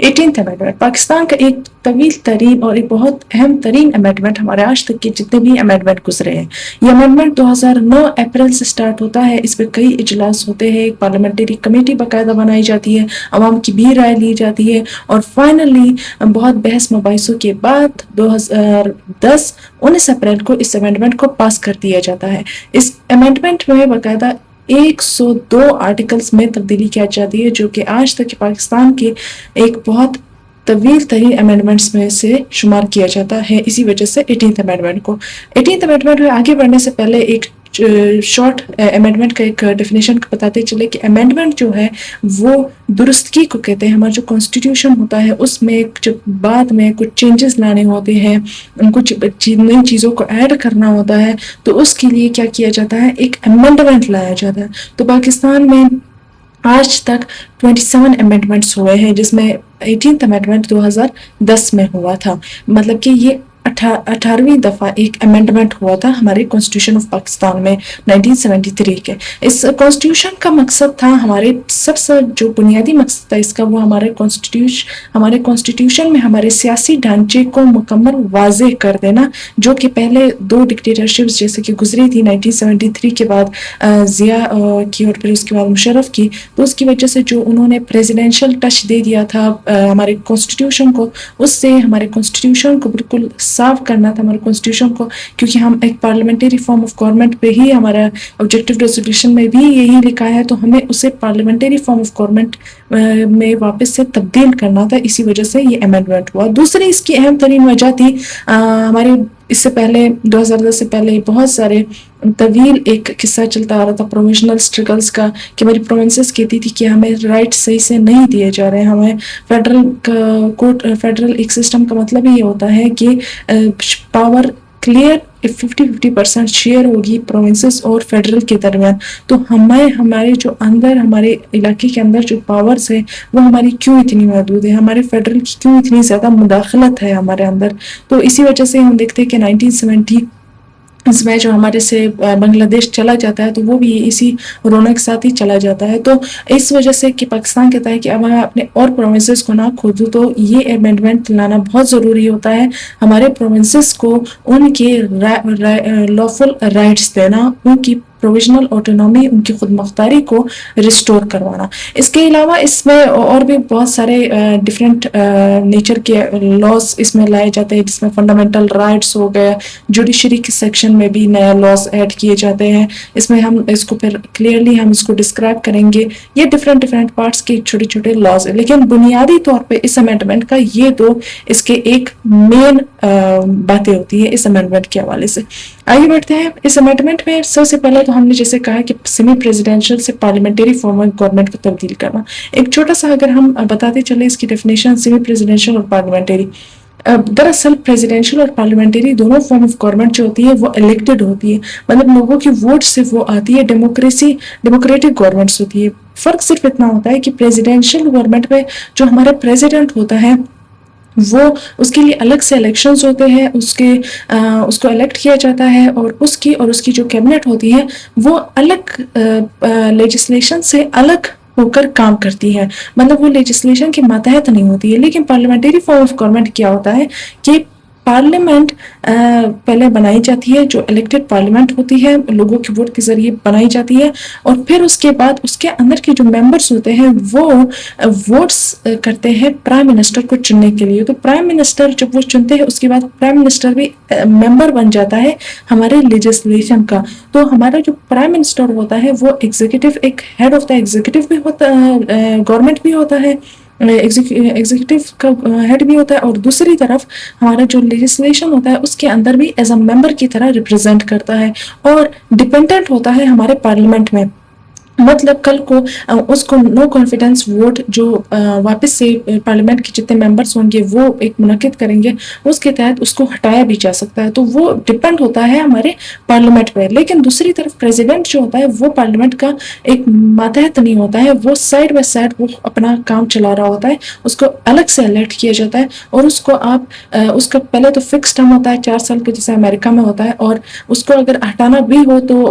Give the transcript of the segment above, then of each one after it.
18th amendment Pakistan کا ایک طویل ترین اور ایک بہت اہم ترین امینڈمنٹ ہمارے آج تک کے جتنے بھی امینڈمنٹ گزرے ہیں. یہ امینڈمنٹ 2009 اپریل سے سٹارٹ ہوتا ہے. اس پہ کئی اجلاس ہوتے ہیں, ایک پارلیمنٹری کمیٹی باقاعدہ بنائی جاتی ہے, عوام کی بھی رائے لی جاتی ہے, اور فائنلی بہت بحث مباحثوں کے بعد 19 اپریل کو اس امینڈمنٹ کو پاس کر دیا جاتا ہے. اس امینڈمنٹ میں باقاعدہ 102 آرٹیکلز میں تبدیلی کی جاتی ہے, جو کہ آج تک پاکستان کے ایک بہت طویل ترین امینڈمنٹس میں سے شمار کیا جاتا ہے. اسی وجہ سے 18th امینڈمنٹ کو 18th امینڈمنٹ میں آگے بڑھنے سے پہلے ایک شارٹ امینڈمنٹ کا ایک ڈیفینیشن بتاتے چلے کہ امینڈمنٹ جو ہے وہ درستگی کو کہتے ہیں. ہمارا جو کانسٹیٹیوشن ہوتا ہے اس میں جب بعد میں کچھ چینجز لانے ہوتے ہیں, کچھ نئی چیزوں کو ایڈ کرنا ہوتا ہے, تو اس کے لیے کیا کیا جاتا ہے, ایک امینڈمنٹ لایا جاتا ہے. تو پاکستان میں آج تک 27 امینڈمنٹس ہوئے ہیں, جس میں 18th امینڈمنٹ 2010 میں ہوا تھا. مطلب کہ یہ 18ویں دفعہ ایک امینڈمنٹ ہوا تھا ہمارے کانسٹیٹیوشن آف پاکستان میں 1973 کے. اس کانسٹیٹیوشن کا مقصد تھا, ہمارے سب سے جو بنیادی مقصد تھا اس کا, وہ ہمارے کانسٹیٹیوشن میں ہمارے سیاسی ڈھانچے کو مکمل واضح کر دینا, جو کہ پہلے 2 ڈکٹیٹرشپس جیسے کہ گزری تھی 1973 کے بعد ضیاء کی اور پھر اس کے بعد مشرف کی, تو اس کی وجہ سے جو انہوں نے پریزیڈینشل ٹچ دے دیا تھا ہمارے کانسٹیٹیوشن کو, اس سے ہمارے کانسٹیٹیوشن کو بالکل صاف کرنا تھا ہمارے کانسٹیٹیوشن کو, کیونکہ ہم ایک پارلیمنٹری فارم آف گورنمنٹ پہ ہی, ہمارا آبجیکٹو ریزولوشن میں بھی یہی لکھا ہے, تو ہمیں اسے پارلیمنٹری فارم آف گورنمنٹ میں واپس سے تبدیل کرنا تھا. اسی وجہ سے یہ امینڈمنٹ ہوا. دوسری اس کی اہم ترین وجہ تھی ہمارے اس سے پہلے 2010 سے پہلے بہت سارے طویل ایک قصہ چلتا آ رہا تھا پروویژنل اسٹرگلس کا, کہ ہماری پروونسز کہتی تھی کہ ہمیں رائٹ صحیح سے نہیں دیے جا رہے ہیں. ہمیں فیڈرل ایک سسٹم کا مطلب یہ ہوتا ہے کہ پاور کلیئر 50-50% شیئر ہوگی پروونسز اور فیڈرل کے درمیان. تو ہمارے جو اندر ہمارے علاقے کے اندر جو پاورز ہے وہ ہماری کیوں اتنی محدود ہے, ہمارے فیڈرل کی کیوں اتنی زیادہ مداخلت ہے ہمارے اندر. تو اسی وجہ سے ہم دیکھتے ہیں کہ 1970 اس میں جو ہمارے سے بنگلہ دیش چلا جاتا ہے, تو وہ بھی اسی رونق کے ساتھ ہی چلا جاتا ہے. تو اس وجہ سے کہ پاکستان کہتا ہے کہ اب ہم اپنے اور پروونسز کو نہ کھودوں, تو یہ امینڈمنٹ لانا بہت ضروری ہوتا ہے. ہمارے پروونسز کو ان کے لافل رائٹس دینا, ان کی پروویژنل آٹونومی, ان کی خود مختاری کو ریسٹور کروانا. اس کے علاوہ اس میں اور بھی بہت سارے ڈفرینٹ نیچر کے لاز اس میں لائے جاتے ہیں, جس میں فنڈامنٹل رائٹس ہو گیا, جوڈیشری کے سیکشن میں بھی نئے لاز ایڈ کیے جاتے ہیں. اس میں ہم اس کو پھر کلیئرلی ہم اس کو ڈسکرائب کریں گے. یہ ڈفرینٹ پارٹس کے چھوٹے چھوٹے لاز ہیں, لیکن بنیادی طور پہ اس امینڈمنٹ کا یہ دو اس کے ایک مین باتیں ہوتی ہیں اس امینڈمنٹ کے حوالے سے. آگے بڑھتے ہیں. اس امینڈمنٹ میں سب سے پہلے تو ہم نے جیسے کہا کہ سیمی پریزیڈینشل سے پارلیمنٹری فارم آف گورنمنٹ کو تبدیل کرنا. ایک چھوٹا سا اگر ہم بتاتے چلیں اس کی ڈیفینیشن سیمی پریزیڈینشل اور پارلیمنٹری. دراصل پریزیڈینشل اور پارلیمنٹری دونوں فارم آف گورنمنٹ جو ہوتی ہے وہ الیکٹڈ ہوتی ہے, مطلب لوگوں کی ووٹ سے وہ آتی ہے. ڈیموکریٹک گورنمنٹس ہوتی ہے. فرق صرف اتنا ہوتا ہے کہ پریزیڈینشل گورنمنٹ میں جو ہمارا پریزیڈنٹ ہوتا ہے وہ اس کے لیے الگ سے الیکشنز ہوتے ہیں, اس کو الیکٹ کیا جاتا ہے, اور اس کی جو کیبنٹ ہوتی ہے وہ الگ لیجسلیشن سے الگ ہو کر کام کرتی ہے, مطلب وہ لیجسلیشن کے ماتحت نہیں ہوتی ہے. لیکن پارلیمنٹری فارم آف گورنمنٹ کیا ہوتا ہے کہ پارلیمنٹ پہلے بنائی جاتی ہے, جو الیکٹڈ پارلیمنٹ ہوتی ہے لوگوں کے ووٹ کے ذریعے بنائی جاتی ہے, اور پھر اس کے بعد اس کے اندر کے جو ممبرس ہوتے ہیں وہ ووٹس کرتے ہیں پرائم منسٹر کو چننے کے لیے. تو پرائم منسٹر جب وہ چنتے ہیں اس کے بعد پرائم منسٹر بھی ممبر بن جاتا ہے ہمارے لیجسلیشن کا. تو ہمارا جو پرائم منسٹر ہوتا ہے وہ ایگزیکٹو ایک ہیڈ آف دا ایگزیکٹو بھی ہوتا ہے, گورنمنٹ بھی ہوتا ہے, ایگزیکٹو کا ہیڈ بھی ہوتا ہے, اور دوسری طرف ہمارا جو لیجسلیشن ہوتا ہے اس کے اندر بھی ایز اے ممبر کی طرح ریپرزینٹ کرتا ہے, اور ڈپینڈنٹ ہوتا ہے ہمارے پارلیمنٹ میں. مطلب کل کو اس کو نو کانفیڈنس ووٹ جو واپس سے پارلیمنٹ کے جتنے ممبرس ہوں گے وہ ایک منعقد کریں گے, اس کے تحت اس کو ہٹایا بھی جا سکتا ہے. تو وہ ڈپینڈ ہوتا ہے ہمارے پارلیمنٹ پہ. لیکن دوسری طرف پریزیڈنٹ جو ہوتا ہے وہ پارلیمنٹ کا ایک ماتحت نہیں ہوتا ہے, وہ سائڈ بائی سائڈ وہ اپنا کام چلا رہا ہوتا ہے. اس کو الگ سے الیکٹ کیا جاتا ہے, اور اس کو اس کا پہلے تو فکس ٹرم ہوتا ہے 4 سال کا جیسے امریکہ میں ہوتا ہے, اور اس کو اگر ہٹانا بھی ہو تو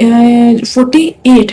48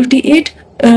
58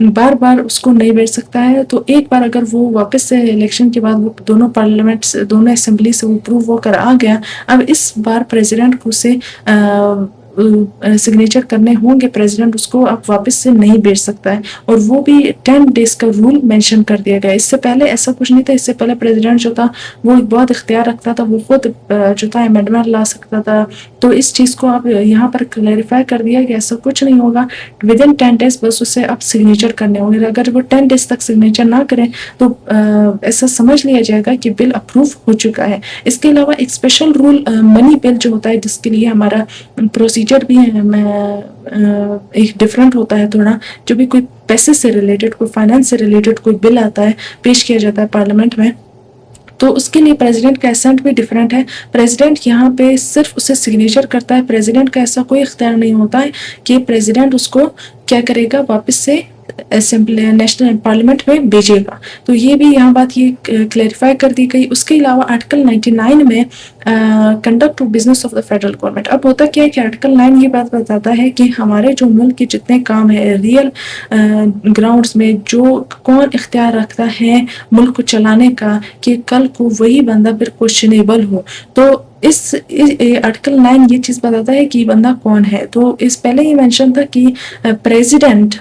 بار بار اس کو نہیں بیٹھ سکتا ہے. تو ایک بار اگر وہ واپس سے الیکشن کے بعد وہ دونوں پارلیمنٹ سے دونوں اسمبلی سے وہ پروو ہو کر آ گیا, اب اس بار پریزیڈنٹ کو سے سگنیچر کرنے ہوں گے, پریزیڈنٹ اس کو اب واپس سے نہیں بیچ سکتا ہے, اور وہ بھی 10 days کا رول مینشن کر دیا گیا. اس سے پہلے ایسا کچھ نہیں تھا. اس سے پہلے پریزیڈنٹ جو تھا وہ بہت اختیار رکھتا تھا, وہ خود جو تھا امینڈمنٹ لا سکتا تھا. تو اس چیز کو اب یہاں پر کلیریفائی کر دیا کہ ایسا کچھ نہیں ہوگا, ود ان 10 days بس اسے اب سگنیچر کرنے ہوں گے. اگر وہ 10 days تک سگنیچر نہ کریں تو ایسا سمجھ لیا جائے گا کہ بل اپروو ہو چکا ہے. اس کے علاوہ ایک اسپیشل رول منی بل جو ہوتا ہے, جس کے لیے ہمارا پروسیجر بھی ایک ڈفرینٹ ہوتا ہے تھوڑا. جو بھی کوئی پیسے سے ریلیٹڈ, کوئی فائنانس سے ریلیٹڈ کوئی بل آتا ہے, پیش کیا جاتا ہے پارلیمنٹ میں, تو اس کے لیے پریزیڈنٹ کا اسینٹ بھی ڈفرینٹ ہے. پریزیڈنٹ یہاں پہ صرف اسے سگنیچر کرتا ہے. پریزیڈنٹ کا ایسا کوئی اختیار نہیں ہوتا ہے کہ پریزیڈنٹ اس کو کیا کرے گا, واپس سے اسمبلی نیشنل پارلیمنٹ میں بھیجے گا. تو یہ بھی یہاں بات یہ کلیریفائی کر دی گئی. اس کے علاوہ آرٹیکل 99 میں conduct of business of the federal government. اب ہوتا کیا ہے کہ آرٹیکل 9 یہ بات بتاتا ہے کہ ہمارے جو ملک کے جتنے کام ہے ریئل گراؤنڈز میں, جو کون اختیار رکھتا ہے ملک کو چلانے کا, کہ کل کو وہی بندہ پھر کوشچنیبل ہو. تو اس آرٹیکل 9 یہ چیز بتاتا ہے کہ یہ بندہ کون ہے. تو اس پہلے یہ مینشن تھا کہ پریزیڈنٹ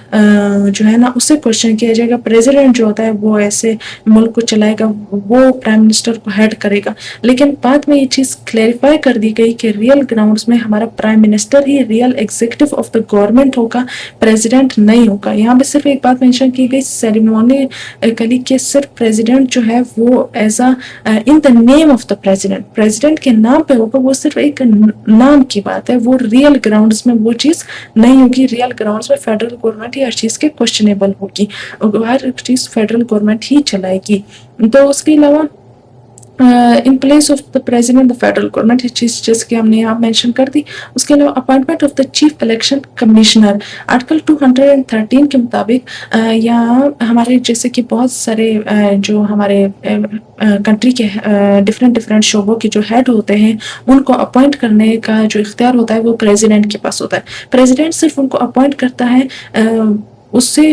جو ہے نا اسے کوشچن کیا جائے گا. پریزیڈنٹ جو ہوتا ہے وہ ایسے ملک کو چلائے گا, وہ پرائم منسٹر کو ہیڈ کرے گا. لیکن بعد میں یہ چیز کلیریفائی کر دی گئی کہ ریئل گراؤنڈز میں ہمارا prime minister he real executive of the government ہوگا, پریزیڈنٹ نہیں ہوگا. یہاں پہ صرف ایک بات مینشن کی گئی سیریمونی کلی کہ صرف پریزیڈنٹ جو ہے وہ as in the name of the president کے نام پہ ہوگا. وہ صرف ایک نام کی بات ہے, وہ ریئل گراؤنڈز میں وہ چیز نہیں ہوگی. ریئل گراؤنڈز میں فیڈرل گورنمنٹ ہی ہر چیز کے کوشچنیبل ہوگی, ہر چیز فیڈرل گورنمنٹ ہی چلائے گی. تو اس کے علاوہ in place of the president the federal government, یہ چیز جیسے کہ ہم نے یہاں مینشن کر دی. اس کے علاوہ appointment of the chief election commissioner, article 213 کے مطابق یہاں ہمارے جیسے کہ بہت سارے جو ہمارے کنٹری کے ڈفرینٹ شعبوں کے جو ہیڈ ہوتے ہیں, ان کو اپوائنٹ کرنے کا جو اختیار ہوتا ہے وہ پریزیڈنٹ کے پاس ہوتا ہے. پریزیڈنٹ صرف ان کو اپوائنٹ کرتا ہے اس سے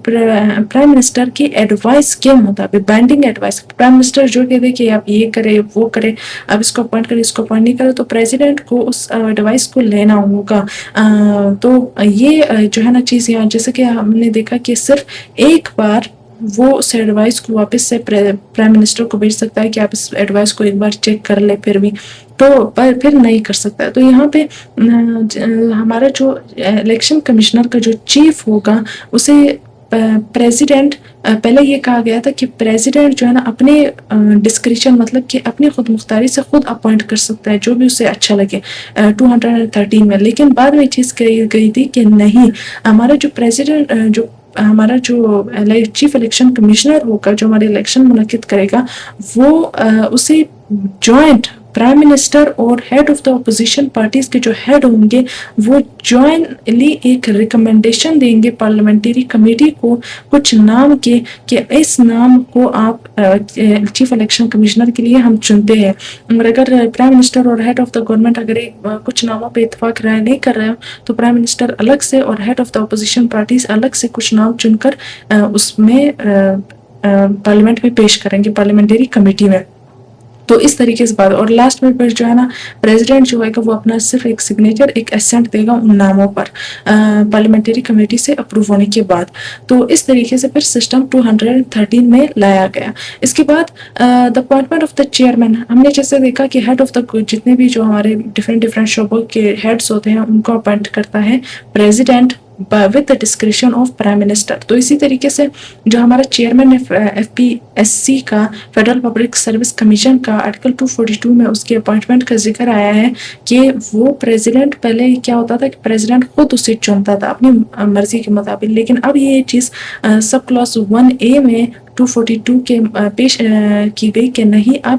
پرائم منسٹر کی ایڈوائس کے مطابق, بائنڈنگ ایڈوائس. پرائم منسٹر جو کہتے کہ آپ یہ کرے وہ کرے, اب اس کو اپوائنٹ کرے اس کو اپوائنٹ نہیں کرے, تو پریزیڈنٹ کو اس ایڈوائس کو لینا ہوگا. تو یہ جو ہے نا چیز یہاں جیسے کہ ہم نے دیکھا کہ صرف ایک بار وہ اس ایڈوائس کو واپس سے پرائم منسٹر کو بھیج سکتا ہے کہ آپ اس ایڈوائس کو ایک بار چیک کر لیں, پھر بھی تو پھر نہیں کر سکتا ہے. تو یہاں پہ ہمارا جو الیکشن کمشنر کا جو چیف ہوگا اسے پریزیڈنٹ, پہلے یہ کہا گیا تھا کہ پریزیڈنٹ جو ہے نا اپنے ڈسکریشن مطلب کہ اپنی خود مختاری سے خود اپوائنٹ کر سکتا ہے جو بھی اسے اچھا لگے 213 میں. لیکن بعد میں یہ چیز کہی گئی تھی کہ نہیں, ہمارا جو پریزیڈنٹ جو ہمارا جو چیف الیکشن کمشنر ہوگا جو ہمارے الیکشن منعقد کرے گا, وہ اسے جوائنٹ پرائم منسٹر اور head of the opposition parties کے جو ہیڈ ہوں گے وہ جوائنٹلی ایک ریکمنڈیشن دیں گے پارلیمنٹری کمیٹی کو کچھ نام کے, کہ اس نام کو آپ چیف الیکشن کمشنر کے لیے ہم چنتے ہیں. اور اگر پرائم منسٹر اور ہیڈ آف دا گورنمنٹ اگر کچھ ناموں پہ اتفاق رائے نہیں کر رہے ہو تو پرائم منسٹر الگ سے اور head of the opposition parties الگ سے کچھ نام چن کر اس میں پارلیمنٹ میں پیش کریں گے, پارلیمنٹری کمیٹی میں. تو اس طریقے سے بات. اور لاسٹ میں پھر جو ہے نا پریزیڈنٹ جو ہے کہ وہ اپنا صرف ایک سگنیچر ایک اسینٹ دے گا ان ناموں پر پارلیمنٹری کمیٹی سے اپروو ہونے کے بعد. تو اس طریقے سے پھر سسٹم 213 میں لایا گیا. اس کے بعد the appointment of the chairman, ہم نے جیسے دیکھا کہ ہیڈ آف دا جتنے بھی جو ہمارے ڈفرینٹ شعبوں کے ہیڈس ہوتے ہیں ان کو اپوائنٹ کرتا ہے president with the discretion of prime minister. تو اسی طریقے سے جو ہمارا چیئرمین FPSC کا فیڈرل پبلک سروس کمیشن کا آرٹیکل 242 میں اس کے اپوائنٹمنٹ کا ذکر آیا ہے کہ وہ پریزیڈنٹ, پہلے کیا ہوتا تھا کہ پریزیڈنٹ خود اسے چنتا تھا اپنی مرضی کے مطابق, لیکن اب یہ چیز سب کلاس 1A میں 242 کے پیش کی گئی کہ نہیں, اب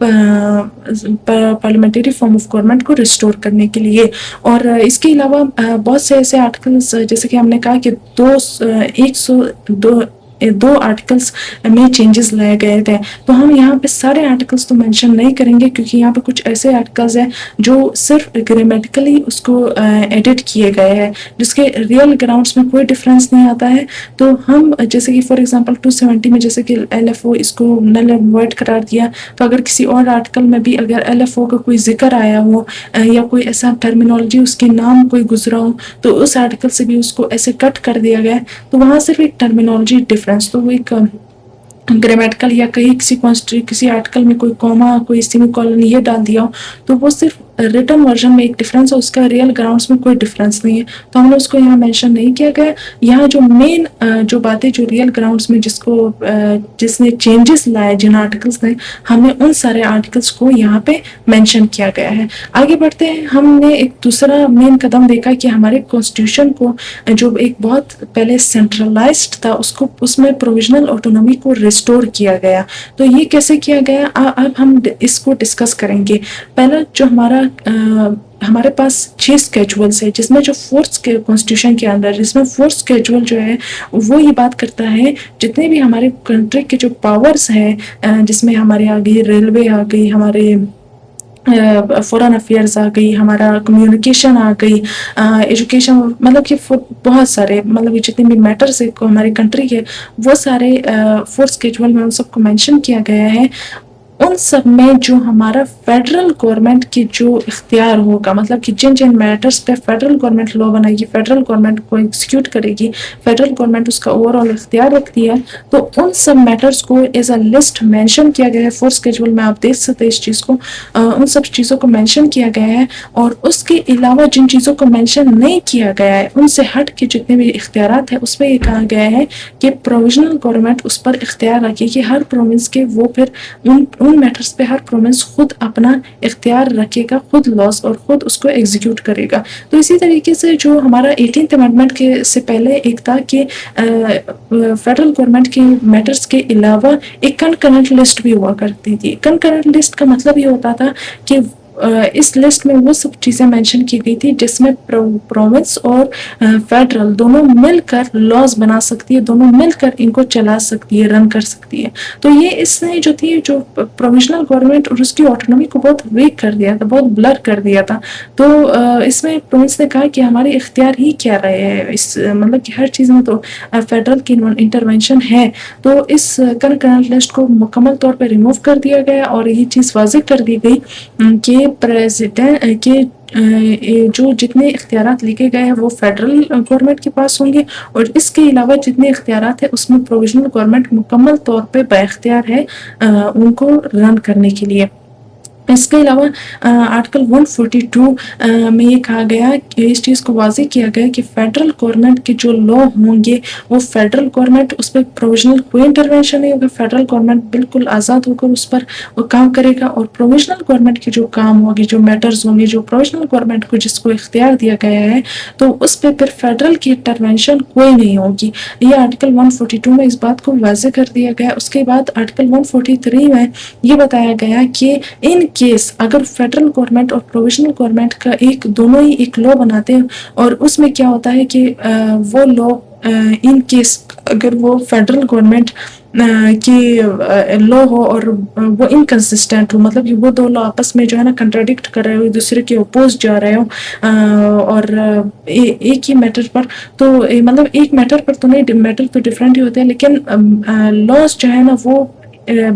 پارلیمنٹری فارم آف گورنمنٹ کو ریسٹور کرنے کے لیے. اور اس کے علاوہ بہت سے ایسے آرٹیکلس جیسے کہ ہم نے کہا کہ 2 آرٹیکلس میں چینجز لائے گئے تھے. تو ہم یہاں پہ سارے آرٹیکلس تو مینشن نہیں کریں گے کیونکہ یہاں پہ کچھ ایسے آرٹیکلز ہیں جو صرف گرامیٹیکلی اس کو ایڈٹ کیے گئے ہیں جس کے ریئل گراؤنڈس میں کوئی ڈفرینس نہیں آتا ہے. تو ہم جیسے کہ فار ایگزامپل 270 میں جیسے کہ LFO اس کو نل اینڈ وائڈ قرار دیا, تو اگر کسی اور آرٹیکل میں بھی اگر LFO کا کوئی ذکر آیا ہو یا کوئی ایسا ٹرمینالوجی اس کے نام کوئی گزرا ہو تو اس آرٹیکل سے بھی اس کو ایسے کٹ کر دیا گیا, تو وہاں صرف ایک ٹرمینالوجی ڈفرینس, تو وہ ایک گرامیٹیکل یا کسی آرٹیکل میں کوئی کوما کوئی سیمی کولن یہ ڈال دیا ہو تو وہ صرف ریٹن ورژن میں ایک ڈفرینس ہے, اس کا ریئل گراؤنڈس میں کوئی ڈفرینس نہیں ہے, تو ہم نے اس کو یہاں مینشن نہیں کیا گیا. یہاں جو مین جو باتیں جو ریئل گراؤنڈس میں جس نے چینجز لائے جن آرٹیکلس نے, ہم نے ان سارے آرٹیکلس کو یہاں پہ مینشن کیا گیا ہے. آگے بڑھتے ہیں. ہم نے ایک دوسرا مین قدم دیکھا کہ ہمارے کانسٹیٹیوشن کو جو ایک بہت پہلے سینٹرلائزڈ تھا اس میں پروویژنل آٹونومی کو ریسٹور کیا گیا. تو یہ کیسے کیا گیا اب ہم اس کو ڈسکس کریں گے. پہلا جو ہمارے پاس 6 اسکیجولس ہے جس میں جو 4th کانسٹیٹیوشن کے اندر جس میں 4th اسکیجول جو ہے وہ یہ بات کرتا ہے جتنے بھی ہمارے کنٹری کے جو پاورز ہیں جس میں ہمارے آ گئی ریلوے آ گئی, ہمارے فورن افیئرز آ گئی, ہمارا کمیونیکیشن آ گئی, ایجوکیشن, مطلب کہ بہت سارے مطلب جتنے بھی میٹرز ہماری کنٹری کے وہ سارے 4th اسکیجول میں ان سب کو مینشن کیا گیا ہے. ان سب میں جو ہمارا فیڈرل گورنمنٹ کی جو اختیار ہوگا, مطلب کہ جن میٹرز پہ فیڈرل گورنمنٹ لا بنائے گی, فیڈرل گورنمنٹ کو ایگزیکیوٹ کرے گی, فیڈرل گورنمنٹ اس کا اوور آل اختیار رکھتی ہے, تو ان سب میٹرز کو ایز اے لسٹ مینشن کیا گیا ہے 4th اسکیجول میں. آپ دیکھ سکتے ہیں اس چیز کو, ان سب چیزوں کو مینشن کیا گیا ہے. اور اس کے علاوہ جن چیزوں کو مینشن نہیں کیا گیا ہے ان سے ہٹ کے جتنے بھی اختیارات ہیں اس پہ یہ کہا گیا ہے کہ پروویژنل گورنمنٹ اس پر اختیار رکھے کہ ہر پروونس کے وہ پھر ان میٹرز پہ ہر پروونس خود اپنا اختیار رکھے گا, خود لاس اور خود اس کو ایگزیکیوٹ کرے گا. تو اسی طریقے سے جو ہمارا 18th امینڈمنٹ کے سے پہلے ایک تھا کہ فیڈرل گورنمنٹ کے میٹرز کے علاوہ ایک کنکرنٹ لسٹ بھی ہوا کرتی تھی. کنکرنٹ لسٹ کا مطلب یہ ہوتا تھا کہ اس لسٹ میں وہ سب چیزیں مینشن کی گئی تھی جس میں پروونس اور فیڈرل دونوں مل کر لاز بنا سکتی ہے, دونوں مل کر ان کو چلا سکتی ہے, رن کر سکتی ہے. تو یہ اس نے جو تھی جو پروویژنل گورنمنٹ اور اس کی آٹونومی کو بہت ویک کر دیا تھا, بہت بلر کر دیا تھا. تو اس میں پروونس نے کہا کہ ہمارے اختیار ہی کیا رہے ہیں, اس مطلب کہ ہر چیز میں تو فیڈرل کی انٹرونشن ہے. تو اس کنکرنٹ لسٹ کو مکمل طور پہ ریموو کر دیا گیا اور یہ چیز واضح کر دی گئی کہ پریزیڈنٹ کے جو جتنے اختیارات لکھے گئے ہیں وہ فیڈرل گورنمنٹ کے پاس ہوں گے, اور اس کے علاوہ جتنے اختیارات ہیں اس میں پروویژنل گورنمنٹ مکمل طور پہ بااختیار ہے ان کو رن کرنے کے لیے. اس کے علاوہ آرٹیکل 142 میں یہ کہا گیا کہ اس چیز کو واضح کیا گیا کہ فیڈرل گورنمنٹ کے جو لا ہوں گے وہ فیڈرل گورنمنٹ اس پہ پروویژنل کوئی انٹرونشن نہیں ہوگا, فیڈرل گورنمنٹ بالکل آزاد ہو کر اس پر وہ کام کرے گا. اور پروویژنل گورنمنٹ کے جو کام ہوگی, جو میٹرز ہوں گے, جو پروویژنل گورنمنٹ کو جس کو اختیار دیا گیا ہے تو اس پہ پھر فیڈرل کی انٹرونشن کوئی نہیں ہوگی. یہ آرٹیکل 142 میں اس بات کو واضح کر دیا گیا. اس کے بعد آرٹیکل 143 میں یہ بتایا گیا کہ ان کیس اگر فیڈرل گورنمنٹ اور پروویژنل گورنمنٹ کا دونوں ہی ایک لا بناتے ہیں, اور اس میں کیا ہوتا ہے کہ وہ لا ان کیس اگر وہ فیڈرل گورنمنٹ کی لا ہو اور وہ انکنسسٹنٹ ہو, مطلب کہ وہ دو لا آپس میں جو ہے نا کنٹراڈکٹ کر رہے ہو, ایک دوسرے کے اپوز جا رہے ہو اور ایک ہی میٹر پر, تو مطلب ایک میٹر پر تو نہیں, میٹر تو ڈفرینٹ ہی ہوتے ہیں لیکن لاس جو ہے نا وہ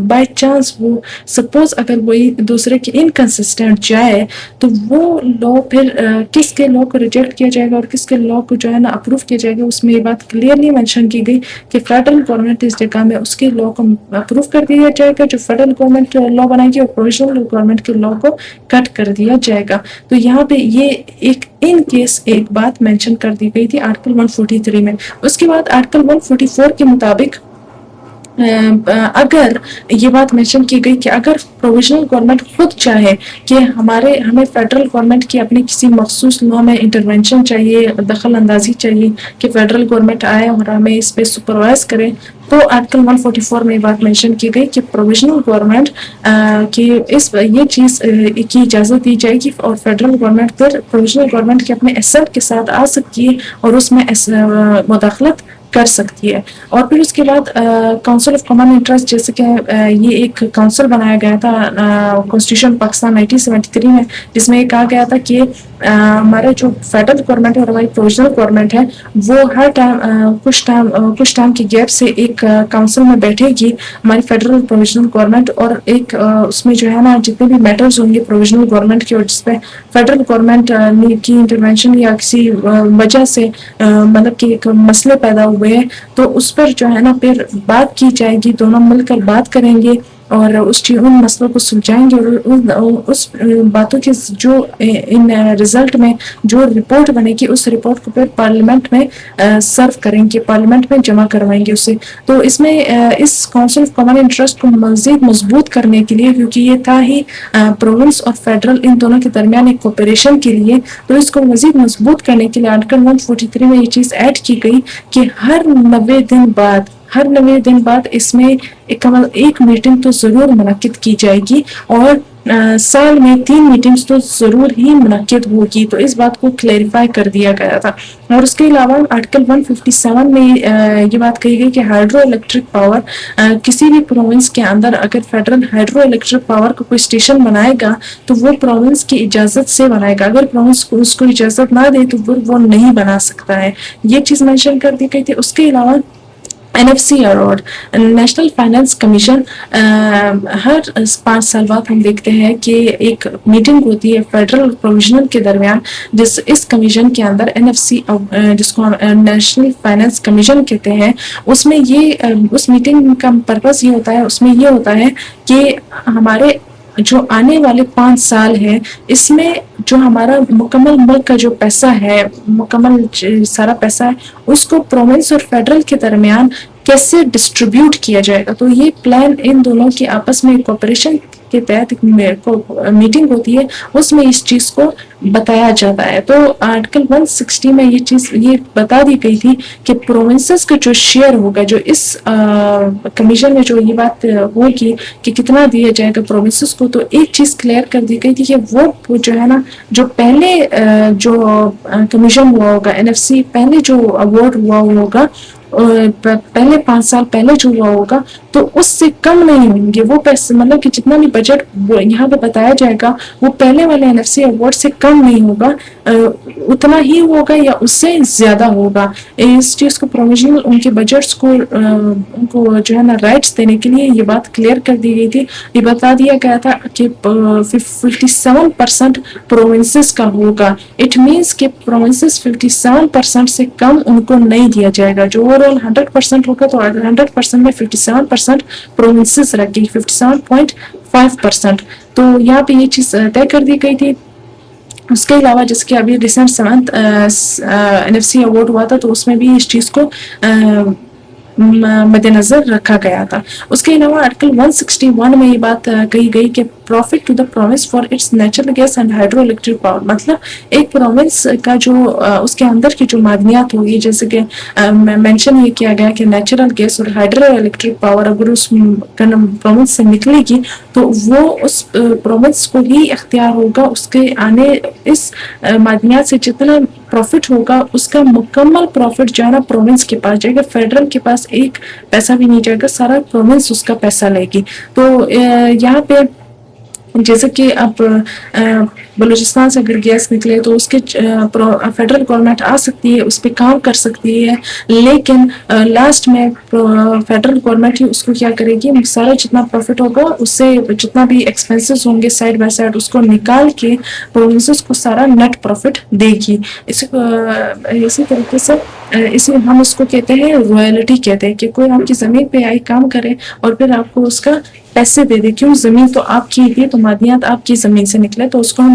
بائی چانس وہ سپوز اگر وہی دوسرے کے انکنسسٹنٹ جائے تو وہ لا پھر کس کے لا کو ریجیکٹ کیا جائے گا اور کس کے لا کو جو ہے نا اپروو کیا جائے گا. اس میں یہ بات کلیئرلی مینشن کی گئی کہ فیڈرل گورنمنٹ اس جگہ میں اس کے لا کو اپروو کر دیا جائے گا جو فیڈرل گورنمنٹ لا بنائے گی, اور پروویژنل گورنمنٹ کے لا کو کٹ کر دیا جائے گا. تو یہاں پہ یہ ایک ان کیس ایک بات مینشن کر دی گئی تھی آرٹیکل 143 میں. اس کے بعد آرٹیکل 144 کے مطابق اگر یہ بات مینشن کی گئی کہ اگر پروویژنل گورنمنٹ خود چاہے کہ ہمیں فیڈرل گورنمنٹ کی اپنی کسی مخصوص لا میں انٹرونشن چاہیے، دخل اندازی چاہیے کہ فیڈرل گورنمنٹ آئے اور ہمیں اس پہ سپروائز کرے، تو آرٹیکل 144 میں یہ بات مینشن کی گئی کہ پروویژنل گورنمنٹ کی یہ چیز کی اجازت دی جائے گی اور فیڈرل گورنمنٹ پھر پروویژنل گورنمنٹ کے اپنے ایسٹ کے ساتھ آ سکتی ہے اور اس میں مداخلت کر سکتی ہے۔ اور پھر اس کے بعد کاؤنسل آف کامن انٹرسٹ، جیسے کہ یہ ایک کاؤنسل بنایا گیا تھا کانسٹیٹیوشن پاکستان 1973 میں، جس میں یہ کہا گیا تھا کہ ہمارا جو فیڈرل گورنمنٹ ہے اور ہماری پروویژنل گورنمنٹ ہے وہ ہر کچھ ٹائم کے گیپ سے ایک کاؤنسل میں بیٹھے گی، ہماری فیڈرل پروویژنل گورنمنٹ، اور ایک اس میں جو ہے نا جتنے بھی میٹرز ہوں گے پروویژنل گورنمنٹ کے اور جس پہ فیڈرل گورنمنٹ کی انٹرونشن یا کسی وجہ سے مطلب کہ ایک مسئلے پیدا ہوئے ہیں، تو اس پر جو ہے نا پھر بات کی جائے گی، دونوں مل کر بات کریں گے اور ان مسئلوں کو سلجھائیں گے، اور اس باتوں کے جو ان رزلٹ میں جو رپورٹ بنے گی اس رپورٹ کو پھر پارلیمنٹ میں سرو کریں گے، پارلیمنٹ میں جمع کروائیں گے اسے۔ تو اس میں اس کاؤنسل آف کامن انٹرسٹ کو مزید مضبوط کرنے کے لیے، کیونکہ یہ تھا ہی پروونس اور فیڈرل ان دونوں کے درمیان ایک کوپریشن کے لیے، تو اس کو مزید مضبوط کرنے کے لیے آرٹیکل 143 میں یہ چیز ایڈ کی گئی کہ ہر 90 دن بعد اس میں ایک میٹنگ تو ضرور منعقد کی جائے گی، اور سال میں 3 میٹنگز تو ضرور ہی منعقد ہوگی۔ تو اس بات کو کلیریفائی کر دیا گیا تھا۔ اور اس کے علاوہ آرٹیکل 157 میں یہ بات کہی گئی کہ ہائیڈرو الیکٹرک پاور کسی بھی پروونس کے اندر اگر فیڈرل ہائیڈرو الیکٹرک پاور کا کوئی اسٹیشن بنائے گا تو وہ پروونس کی اجازت سے بنائے گا، اگر پروونس کو اس کو اجازت نہ دے تو وہ نہیں بنا سکتا ہے، یہ چیز مینشن کر دی گئی تھی۔ اس کے علاوہ NFC award, national finance commission, ہر 5 سال بعد ہم دیکھتے ہیں کہ ایک میٹنگ ہوتی ہے فیڈرل پروویژنل کے درمیان، اس کمیشن کے اندر NFC جس کو نیشنل فائنانس کمیشن کہتے ہیں، اس میں اس میٹنگ کا پرپس یہ ہوتا ہے، اس میں یہ ہوتا ہے کہ ہمارے جو آنے والے 5 سال ہیں اس میں جو ہمارا مکمل ملک کا جو پیسہ ہے، مکمل سارا پیسہ ہے، اس کو پروونس اور فیڈرل کے درمیان کیسے ڈسٹریبیوٹ کیا جائے گا۔ تو یہ پلان ان دونوں کے آپس میں کوپریشن کے تحت میٹنگ ہوتی ہے، اس میں اس چیز کو بتایا جاتا ہے۔ تو آرٹیکل 160 میں یہ چیز یہ بتا دی گئی تھی کہ پروونسز کا جو شیئر ہوگا، جو اس کمیشن میں جو یہ بات ہوگی کہ کتنا دیا جائے گا پروونسز کو، تو ایک چیز کلیئر کر دی گئی تھی کہ وہ جو ہے نا جو پہلے جو کمیشن ہوا ہوگا NFC، پہلے جو ایوارڈ ہوا ہوگا پہلے 5 سال پہلے جو ہوا ہوگا، تو اس سے کم نہیں ہوں گے وہ پیسے، مطلب کہ جتنا بھی بجٹ یہاں پہ بتایا جائے گا وہ پہلے والے NFC ایوارڈ سے کم نہیں ہوگا، اتنا ہی ہوگا یا اس سے زیادہ ہوگا۔ اس چیز کو پروویژنل ان کے بجٹس کو ان کو جو ہے نا رائٹس دینے کے لیے یہ بات کلیئر کر دی گئی تھی، یہ بتا دیا گیا تھا کہ 57% پروونسز کا ہوگا، اٹ مینس کہ پروونسز 57% سے کم ان کو نہیں دیا جائے گا، جو اوور آل 100% ہوگا تو 100% میں 57% پروونسز رکھ گئی، 57.5%۔ تو یہاں پہ یہ چیز طے کر دی گئی تھی۔ اس کے علاوہ جس کے ابھی ریسنٹ 7th NFC ایوارڈ ہوا تھا، تو اس میں بھی اس چیز کو مد نظر رکھا گیا تھا۔ اس کے علاوہ آرٹیکل 161 میں یہ بات کہی گئی کہ profit to the province for its natural gas and hydroelectric power, مطلب ایک پروونس کا جو اس کے اندر کی جو معدنیات ہوگی، جیسے کہ مینشن یہ کیا گیا کہ نیچرل گیس اور ہائیڈرو الیکٹرک پاور اگر اس پروونس سے نکلے گی تو وہ اس پروونس کو ہی اختیار ہوگا، اس کے آنے اس معدنیات سے جتنا پروفٹ ہوگا اس کا مکمل پروفٹ جو ہے نا پروونس کے پاس جائے گا، فیڈرل کے پاس ایک پیسہ بھی نہیں جائے گا، سارا پروونس اس کا پیسہ لے گی۔ تو یہاں پہ جیسے کہ اب بلوچستان سے اگر گیس نکلے تو اس کے فیڈرل گورنمنٹ آ سکتی ہے، اس پہ کام کر سکتی ہے، لیکن لاسٹ میں فیڈرل گورنمنٹ ہی اس کو کیا کرے گی، سارا جتنا پروفٹ ہوگا اس سے جتنا بھی ایکسپینسز ہوں گے سائڈ بائی سائڈ اس کو نکال کے پروونسز کو سارا نیٹ پروفٹ دے گی۔ اسی طریقے سے ہم اس کو کہتے ہیں رویلٹی کہتے ہیں، کہ کوئی آپ کی زمین پہ آئی کام کرے اور پھر آپ کو اس کا پیسے دے دے، کیوں؟ زمین تو آپ کی تھی، تو معدنیات آپ کی زمین سے نکلے تو اس کو ہم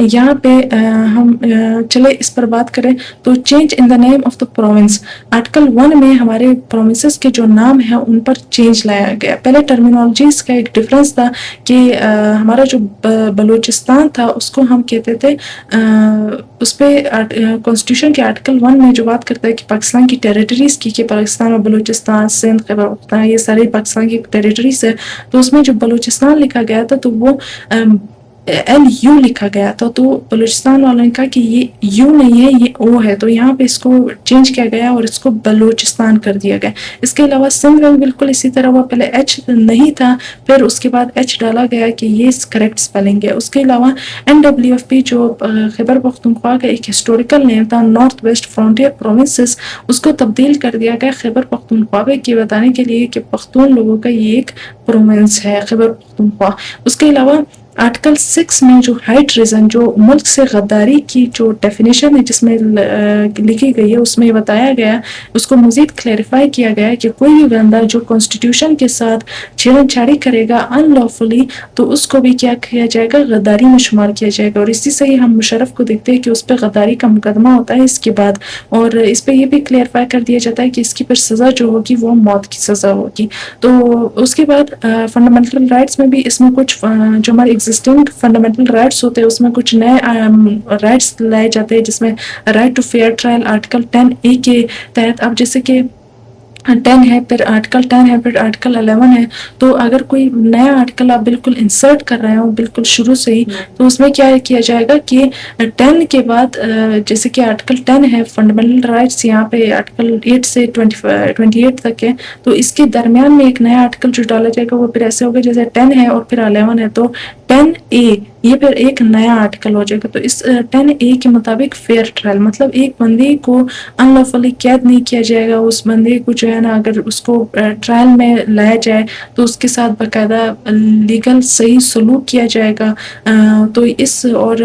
یہاں پہ ہم چلے اس پر بات کریں تو change in the name of the province. Article 1 میں ہمارے پروونسز کے جو نام ہیں ان پر چینج لایا گیا. پہلے ٹرمینالوجیز کا ایک ڈفرینس تھا کہ ہمارا جو بلوچستان تھا اس کو ہم کہتے تھے اس پہ کانسٹیٹیوشن کے آرٹیکل 1 میں جو بات کرتا ہے کہ پاکستان کی ٹیریٹریز کی کہ پاکستان اور بلوچستان سندھ خیبر پختونخوا یہ سارے پاکستان کی ٹیریٹریز ہے. تو اس میں جو بلوچستان لکھا گیا تھا تو وہ LU لکھا گیا تھا. تو بلوچستان والوں نے کہا کہ یہ U نہیں ہے یہ O ہے, تو یہاں پہ اس کو چینج کیا گیا اور اس کو بلوچستان کر دیا گیا. اس کے علاوہ سندھ میں بالکل اسی طرح ہوا, پہلے H نہیں تھا پھر اس کے بعد H ڈالا گیا کہ یہ کریکٹ اسپیلنگ ہے. اس کے علاوہ NWFP جو خیبر پختونخوا کا ایک ہسٹوریکل نیم تھا نارتھ ویسٹ فرونٹیئر پروونسز, اس کو تبدیل کر دیا گیا خیبر پختونخوا کے بتانے کے لیے کہ پختون لوگوں کا یہ ایک پروونس ہے خیبر پختونخوا. اس کے علاوہ آرٹیکل 6 میں جو ہائی ٹریزن جو ملک سے غداری کی جو ڈیفینیشن ہے جس میں لکھی گئی ہے اس میں بتایا گیا, اس کو مزید کلیریفائی کیا گیا کہ کوئی بھی بندہ جو کانسٹیٹیوشن کے ساتھ چھیڑ چھاڑی کرے گا ان لافلی تو اس کو بھی کیا کیا جائے گا, غداری میں شمار کیا جائے گا. اور اسی سے ہی ہم مشرف کو دیکھتے ہیں کہ اس پہ غداری کا مقدمہ ہوتا ہے اس کے بعد, اور اس پہ یہ بھی کلیئرفائی کر دیا جاتا ہے کہ اس کی پھر سزا جو ہوگی وہ موت کی سزا ہوگی. تو اس کے بعد فنڈامنٹل رائٹس میں بھی اس میں کچھ جو ہمارے ایگزسٹنگ فنڈامنٹل رائٹس ہوتے ہیں اس میں کچھ نئے رائٹس لائے جاتے ہیں, جس میں right to fair trial article 10A کے تحت. اب جیسے کہ 10 ہے پھر آرٹیکل 10 ہے پھر آرٹیکل 11 ہے, تو اگر کوئی نیا آرٹیکل آپ بالکل انسرٹ کر رہے ہو بالکل شروع سے ہی تو اس میں کیا کیا جائے گا کہ 10 کے بعد جیسے کہ آرٹیکل 10 ہے فنڈامنٹل رائٹس, یہاں پہ آرٹیکل 8 سے 28 تک ہے, تو اس کے درمیان میں ایک نیا آرٹیکل جو ڈالا جائے گا وہ پھر ایسے ہوگا جیسے 10 ہے اور پھر 11 ہے, تو 10A یہ پھر ایک نیا آرٹیکل ہو جائے گا. تو اس 10A کے مطابق فیئر ٹرائل مطلب ایک بندے کو ان لافلی قید نہیں کیا جائے گا, اس بندے کو جو ہے نا اگر اس کو ٹرائل میں لایا جائے تو اس کے ساتھ باقاعدہ لیگل صحیح سلوک کیا جائے گا. تو اس اور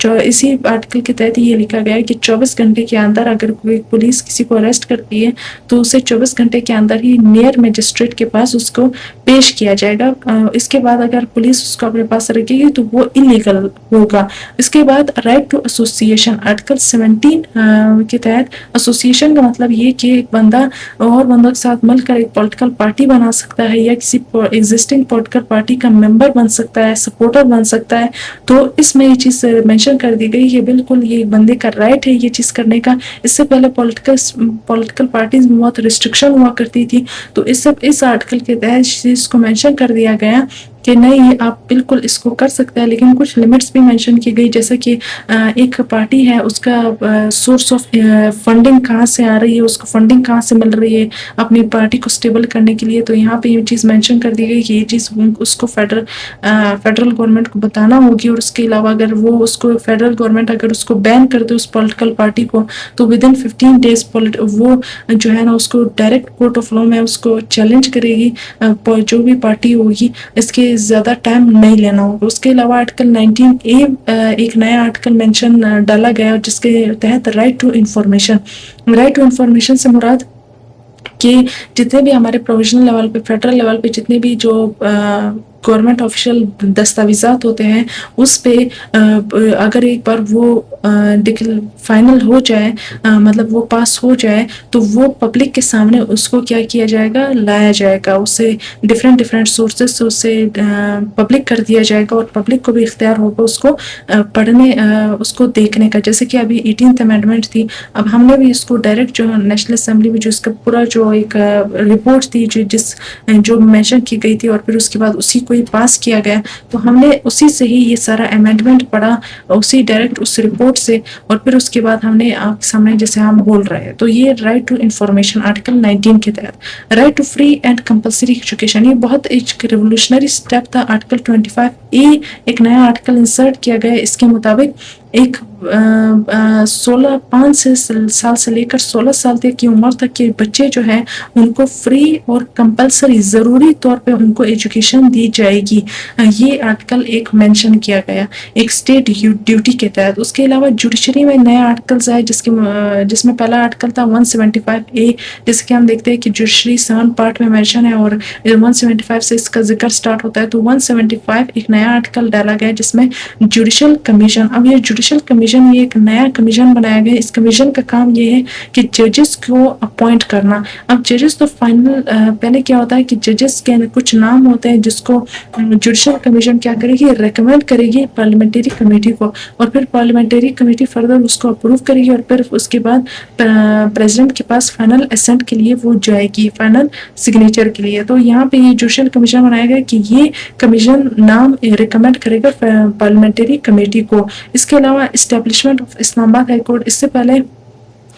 اسی آرٹیکل کے تحت یہ لکھا گیا ہے کہ 24 گھنٹے کے اندر اگر کوئی پولیس کسی کو اریسٹ کرتی ہے تو اسے 24 گھنٹے کے اندر ہی نیئر میجسٹریٹ کے پاس اس کو پیش کیا جائے گا. اس کے بعد اگر پولیس اس کو اپنے پاس رکھے گی تو وہ انلیگل ہوگا. اس کے بعد رائٹ ٹو ایسوسیشن آرٹیکل 17 کے تحت ایسوسیشن کا مطلب یہ کہ ایک بندہ اور بندوں کے ساتھ مل کر ایک پولیٹیکل پارٹی بنا سکتا ہے یا کسی ایگزسٹنگ پولیٹیکل پارٹی کا ممبر بن سکتا ہے, سپورٹر بن سکتا ہے. تو اس میں یہ چیز مینشن کر دی گئی کہ بالکل یہ بندے کا رائٹ ہے یہ چیز کرنے کا. اس سے پہلے پولیٹیکل پارٹیز میں بہت ریسٹرکشن ہوا کرتی تھی, تو اس آرٹیکل کے تحت اس کو مینشن کر دیا گیا کہ نہیں آپ بالکل اس کو کر سکتے ہیں, لیکن کچھ لمٹس بھی مینشن کی گئی, جیسے کہ ایک پارٹی ہے اس کا سورس آف فنڈنگ کہاں سے آ رہی ہے, اس کو فنڈنگ کہاں سے مل رہی ہے اپنی پارٹی کو سٹیبل کرنے کے لیے. تو یہاں پہ یہ چیز مینشن کر دی گئی کہ یہ چیز اس کو فیڈرل گورنمنٹ کو بتانا ہوگی. اور اس کے علاوہ اگر وہ اس کو فیڈرل گورنمنٹ اگر اس کو بین کر دے اس پولیٹیکل پارٹی کو تو ودن 15 days وہ جو ہے نا اس کو ڈائریکٹ کورٹ آف لا میں اس کو چیلنج کرے گی جو بھی پارٹی ہوگی, اس کے زیادہ ٹائم نہیں لینا ہوگا. اس کے علاوہ آرٹیکل 19A ایک نیا آرٹیکل مینشن ڈالا گیا جس کے تحت رائٹ ٹو انفارمیشن سے مراد کہ جتنے بھی ہمارے پروویژنل لیول پہ فیڈرل لیول پہ جتنے بھی جو گورنمنٹ آفیشیل دستاویزات ہوتے ہیں اس پہ اگر ایک بار وہ فائنل ہو جائے مطلب وہ پاس ہو جائے تو وہ پبلک کے سامنے اس کو کیا جائے گا, لایا جائے گا, اسے ڈفرینٹ سورسز سے اسے پبلک کر دیا جائے گا اور پبلک کو بھی اختیار ہوگا اس کو پڑھنے اس کو دیکھنے کا. جیسے کہ ابھی 18th امینڈمنٹ تھی, اب ہم نے بھی اس کو ڈائریکٹ جو نیشنل اسمبلی میں جو اس کا پورا جو ایک رپورٹ تھی جو مینشن کی گئی تھی اور پھر اس کے بعد اسی کو ہی پاس کیا گیا, تو ہم نے اسی سے ہی یہ سارا امینڈمنٹ پڑھا اسی ڈائریکٹ اس رپورٹ سے, اور پھر اس کے بعد ہم نے آپ کے سامنے جیسے ہم بول رہے ہیں. تو یہ رائٹ ٹو انفارمیشن آرٹیکل 19 کے تحت right to free and compulsory education, یہ بہت ایک ریولوشنری اسٹیپ تھا. آرٹیکل 25A ایک نیا آرٹیکل انسرٹ کیا گیا, اس کے مطابق ایک 5 سال سے لے کر 16 سال تک کی عمر تک کے بچے جو ہیں ان کو فری اور کمپلسری ضروری طور پہ ان کو ایجوکیشن دی جائے گی. یہ آرٹیکل ایک مینشن کیا گیا ایک اسٹیٹ ڈیوٹی کے تحت. اس کے علاوہ جوڈیشری میں نئے آرٹیکلز آئے جس میں پہلا آرٹیکل تھا 175A، جس کے ہم دیکھتے ہیں کہ جوڈیشری 7 پارٹ میں مینشن ہے اور 175 سے اس کا ذکر سٹارٹ ہوتا ہے. تو 175 ایک نیا آرٹیکل ڈالا گیا جس میں جوڈیشل کمیشن. اب یہ جوڈیشل کمیشن یہ ایک نیا کمیشن بنایا گیا. اس کمیشن کا کام یہ ہے کہ ججز کو اپوائنٹ کرنا. اب ججز تو فائنل پہلے کیا ہوتا ہے کہ ججز کے کچھ نام ہوتے ہیں جس کو جوڈیشل کمیشن کیا کرے گی، ریکمینڈ کرے گی پارلیمنٹری کمیٹی کو، اور پھر پارلیمنٹری کمیٹی فردر اس کو اپروو کرے گی اور پھر اس کے بعد پریزیڈنٹ کے پاس فائنل اسینٹ کے لیے وہ جائے گی، فائنل سگنیچر کے لیے. تو یہاں پہ یہ جوڈیشل کمیشن بنایا گیا کہ یہ کمیشن نام ریکمینڈ کرے گا پارلیمنٹری کمیٹی کو. اس کے علاوہ اسٹیبلشمنٹ آف اسلام آباد ہائی کورٹ. اس سے پہلے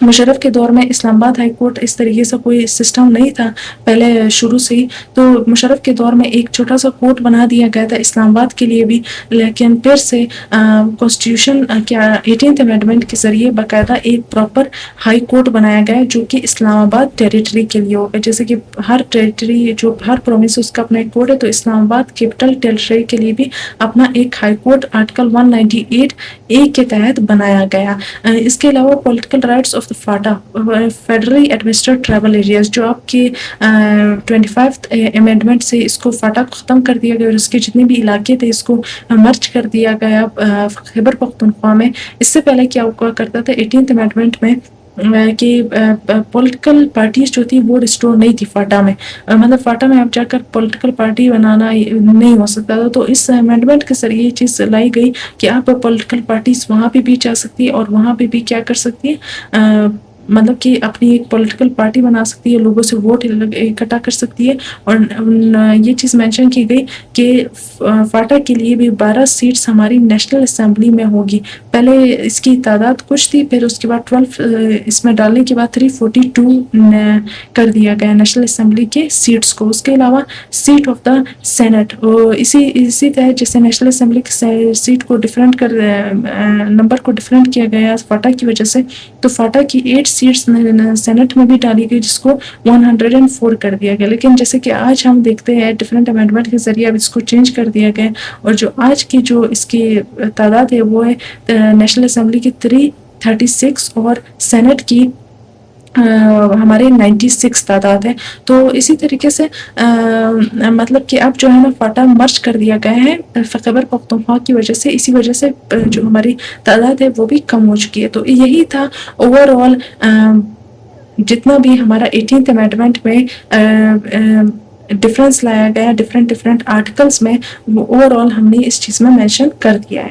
مشرف کے دور میں اسلام آباد ہائی کورٹ اس طریقے سے کوئی سسٹم نہیں تھا پہلے شروع سے ہی. تو مشرف کے دور میں ایک چھوٹا سا کورٹ بنا دیا گیا تھا اسلام آباد کے لیے بھی، لیکن پھر سے کانسٹیٹیوشن کیا 18th امینڈمنٹ کے ذریعے باقاعدہ ایک پراپر ہائی کورٹ بنایا گیا جو کہ اسلام آباد ٹیریٹری کے لیے ہوگا. جیسے کہ ہر ٹیریٹری جو ہر پروونس اس کا اپنا ایک کورٹ ہے، تو اسلام آباد کیپٹل ٹیریٹری کے لیے بھی اپنا ایک ہائی کورٹ آرٹیکل 198A کے تحت بنایا گیا. اس کے علاوہ political rights of FATA federally administered tribal areas, جو آپ کے 25th امینڈمنٹ سے اس کو فاٹا کو ختم کر دیا گیا اور اس کے جتنے بھی علاقے تھے اس کو مرچ کر دیا گیا خیبر پختونخوا میں. اس سے پہلے کیا ہوا کرتا تھا 18th امینڈمنٹ میں کہ پولیٹیکل پارٹیز جو تھی وہ ریسٹور نہیں تھی فاٹا میں، مطلب فاٹا میں اب جا کر پولیٹیکل پارٹی بنانا نہیں ہو سکتا تھا. تو اس امینڈمنٹ کے ذریعے یہ چیز لائی گئی کہ آپ پولیٹیکل پارٹیز وہاں پہ بھی جا سکتی ہے اور وہاں پہ بھی کیا کر سکتی ہے، مطلب کہ اپنی ایک پولیٹیکل پارٹی بنا سکتی ہے، لوگوں سے ووٹ اکٹھا کر سکتی ہے. اور یہ چیز مینشن کی گئی کہ فاٹا کے لیے بھی 12 سیٹس ہماری نیشنل اسمبلی میں ہوگی. پہلے اس کی تعداد کچھ تھی، پھر اس کے بعد 12 اس میں ڈالنے کے بعد 342 کر دیا گیا نیشنل اسمبلی کے سیٹس کو. اس کے علاوہ سیٹ آف دا سینٹ اسی طرح جیسے نیشنل اسمبلی کی سیٹ کو ڈفرینٹ کر نمبر کو ڈفرینٹ کیا گیا فاٹا کی وجہ سے، تو فاٹا کی 8 سیٹس سینٹ میں بھی ڈالی گئی جس کو 104 کر دیا گیا. لیکن جیسے کہ آج ہم دیکھتے ہیں ڈفرینٹ امینڈمنٹ کے ذریعے اب اس کو چینج کر دیا گیا، اور جو آج کی جو اس کی تعداد ہے وہ ہے نیشنل اسمبلی کی 336 اور سینٹ کی ہمارے 96 تعداد ہے. تو اسی طریقے سے مطلب کہ اب جو ہے نا فاٹا مرچ کر دیا گیا ہے خیبر پختونخوا کی وجہ سے، اسی وجہ سے جو ہماری تعداد ہے وہ بھی کم ہو چکی ہے. تو یہی تھا اوور آل جتنا بھی ہمارا 18th امینڈمنٹ میں ڈفرینس لایا گیا ڈفرینٹ آرٹیکلز میں، وہ اوور آل ہم نے اس چیز میں مینشن کر دیا ہے.